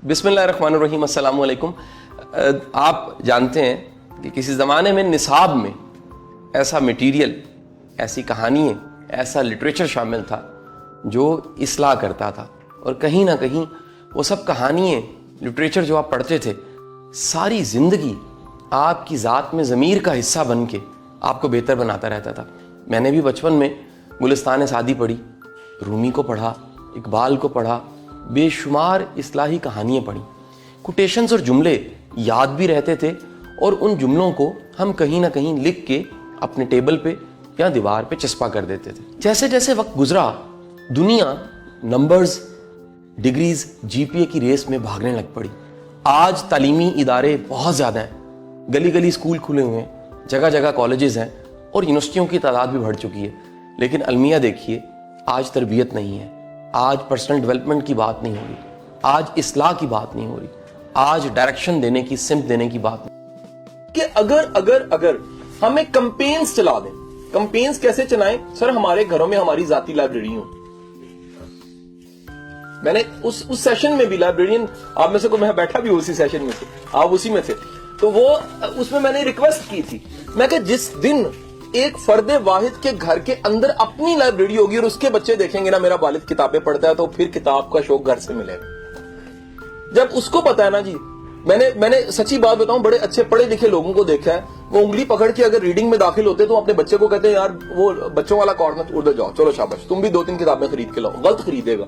بسم اللہ الرحمن الرحیم. السلام علیکم. آپ جانتے ہیں کہ کسی زمانے میں نصاب میں ایسا میٹیریل، ایسی کہانیاں، ایسا لٹریچر شامل تھا جو اصلاح کرتا تھا، اور کہیں نہ کہیں وہ سب کہانیاں، لٹریچر جو آپ پڑھتے تھے، ساری زندگی آپ کی ذات میں ضمیر کا حصہ بن کے آپ کو بہتر بناتا رہتا تھا. میں نے بھی بچپن میں گلستان سعدی پڑھی، رومی کو پڑھا، اقبال کو پڑھا، بے شمار اصلاحی کہانیاں پڑھی. کوٹیشنز اور جملے یاد بھی رہتے تھے، اور ان جملوں کو ہم کہیں نہ کہیں لکھ کے اپنے ٹیبل پہ یا دیوار پہ چسپا کر دیتے تھے. جیسے جیسے وقت گزرا، دنیا نمبرز، ڈگریز، جی پی اے کی ریس میں بھاگنے لگ پڑی. آج تعلیمی ادارے بہت زیادہ ہیں، گلی گلی اسکول کھلے ہوئے ہیں، جگہ جگہ کالجز ہیں، اور یونیورسٹیوں کی تعداد بھی بڑھ چکی ہے. لیکن المیہ دیکھیے، آج تربیت نہیں ہے، آج پرسنل ڈیولپمنٹ کی بات نہیں ہو رہی، آج اصلاح کی بات نہیں ہو رہی، آج ڈائریکشن دینے کی، سمت دینے کی بات نہیں. کہ اگر ہم ایک کمپینز چلا دیں. کمپینز کیسے چلائیں؟ سر ہمارے گھروں میں ہماری ذاتی لائبریری ہوں. میں نے اس سیشن میں بھی لائبریرین، آپ میں سے کوئی، میں بیٹھا بھی اسی سیشن میں تھے، آپ اسی میں تھے، تو وہ اس میں نے ریکویسٹ کی تھی، میں کہ جس دن ایک فرد واحد کے گھر کے اندر اپنی لائبریری ہوگی اور اس کے بچے دیکھیں گے نا میرا والد کتابیں پڑھتا ہے، تو پھر کتاب کا شوق گھر سے ملے گا. جب اس کو پتا ہے نا جی، میں نے سچی بات بتاؤں، بڑے اچھے پڑھے لکھے لوگوں کو دیکھا ہے، وہ انگلی پکڑ کے اگر ریڈنگ میں داخل ہوتے تو اپنے بچے کو کہتے ہیں یار وہ بچوں والا کارنر ادھر جاؤ، چلو شاباش، تم بھی 2-3 کتابیں خرید کے لاؤ. غلط خریدے گا،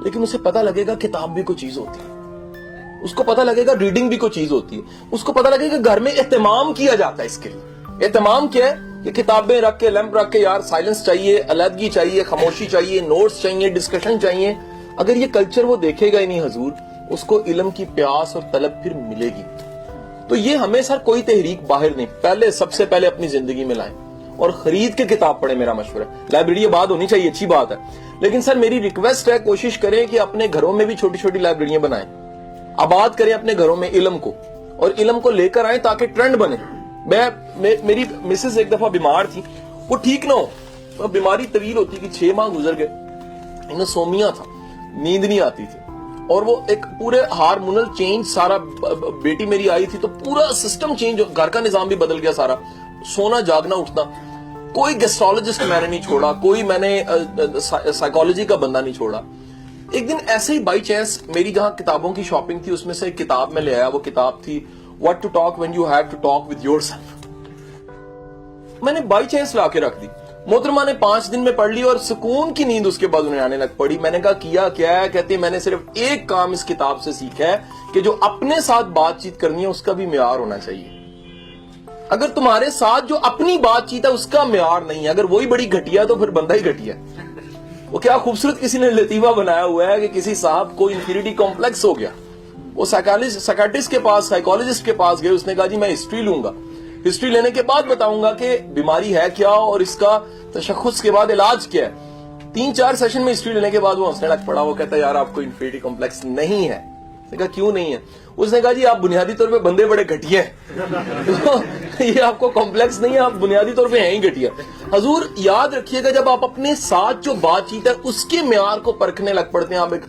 لیکن اسے پتا لگے گا کتاب بھی کوئی چیز ہوتی ہے، اس کو پتا لگے گا ریڈنگ بھی کوئی چیز ہوتی ہے، اس کو پتا لگے گا گھر میں اہتمام کیا جاتا ہے. اس کے لیے اہتمام کیا ہے کہ کتابیں رکھ کے، لیمپ رکھ کے، یار سائلنس چاہیے، علیحدگی چاہیے، خاموشی چاہیے، نوٹس چاہیے، ڈسکشن چاہیے. اگر یہ کلچر وہ دیکھے گا ہی نہیں حضور، اس کو علم کی پیاس اور طلب پھر ملے گی. تو یہ ہمیں سر کوئی تحریک باہر نہیں، پہلے سب سے پہلے اپنی زندگی میں لائیں اور خرید کے کتاب پڑھیں. میرا مشورہ ہے، لائبریری آباد ہونی چاہیے، اچھی بات ہے، لیکن سر میری ریکویسٹ ہے، کوشش کریں کہ اپنے گھروں میں بھی چھوٹی چھوٹی لائبریریاں بنائیں، آباد کریں اپنے گھروں میں علم کو، اور علم کو لے کر آئیں تاکہ ٹرینڈ بنے. میری مسز ایک دفعہ بیمار تھی، وہ ٹھیک نہ ہو، بیماری طویل ہوتی کہ 6 ماہ گزر گئے، انہیں سومیا تھا، نیند نہیں آتی تھی، اور وہ ایک پورے ہارمونل چینج سارا، بیٹی میری آئی تھی تو پورا سسٹم چینج، گھر کا نظام بھی بدل گیا سارا، سونا جاگنا اٹھنا. کوئی گیسٹرولوجسٹ میں نے نہیں چھوڑا، کوئی میں نے سائیکالوجی کا بندہ نہیں چھوڑا. ایک دن ایسے ہی بائی چانس میری جہاں کتابوں کی شاپنگ تھی، اس میں سے ایک کتاب میں لے آیا. وہ کتاب تھی What to talk when you have to talk with yourself. میں نے بائی چانس لا کے رکھ دی. محترمہ نے 5 دن میں پڑھ لی اور سکون کی نیند اس کے بعد انہیں آنے لگ پڑی. میں نے کہا کیا کیا ہے؟ کہتے میں نے صرف ایک کام اس کتاب سے سیکھا ہے کہ جو اپنے ساتھ بات چیت کرنی ہے اس کا بھی معیار ہونا چاہیے. اگر تمہارے ساتھ جو اپنی بات چیت ہے اس کا معیار نہیں ہے، اگر وہی بڑی گھٹیا تو پھر بندہ ہی گھٹیا. وہ کیا خوبصورت کسی نے لطیفہ بنایا ہوا ہے کہ کسی صاحب کو انفیریٹی کمپلیکس ہو گیا، وہ سائیکٹرسٹ کے پاس، سائیکالوجسٹ کے پاس گئے، اس نے کہا جی میں ہسٹری لوں گا، ہسٹری لینے کے بعد بتاؤں گا کہ بیماری ہے کیا اور اس کا تشخص کے بعد علاج کیا ہے. 3-4 سیشن میں ہسٹری لینے کے بعد وہ ہنسنے لگ پڑا. وہ کہتا ہے یار آپ کو انفیریٹی کمپلیکس نہیں ہے. اس نے کہا کیوں نہیں ہے؟ اس نے کہا جی آپ بنیادی طور پہ بندے بڑے گھٹیا ہیں، یہ آپ کو کمپلیکس نہیں ہے، آپ بنیادی طور پہ ہیں ہی گھٹیا. حضور یاد رکھیے گا، جب آپ اپنے ساتھ جو بات چیت ہے اس کے معیار کو پرکھنے لگ پڑتے ہیں، آپ ایک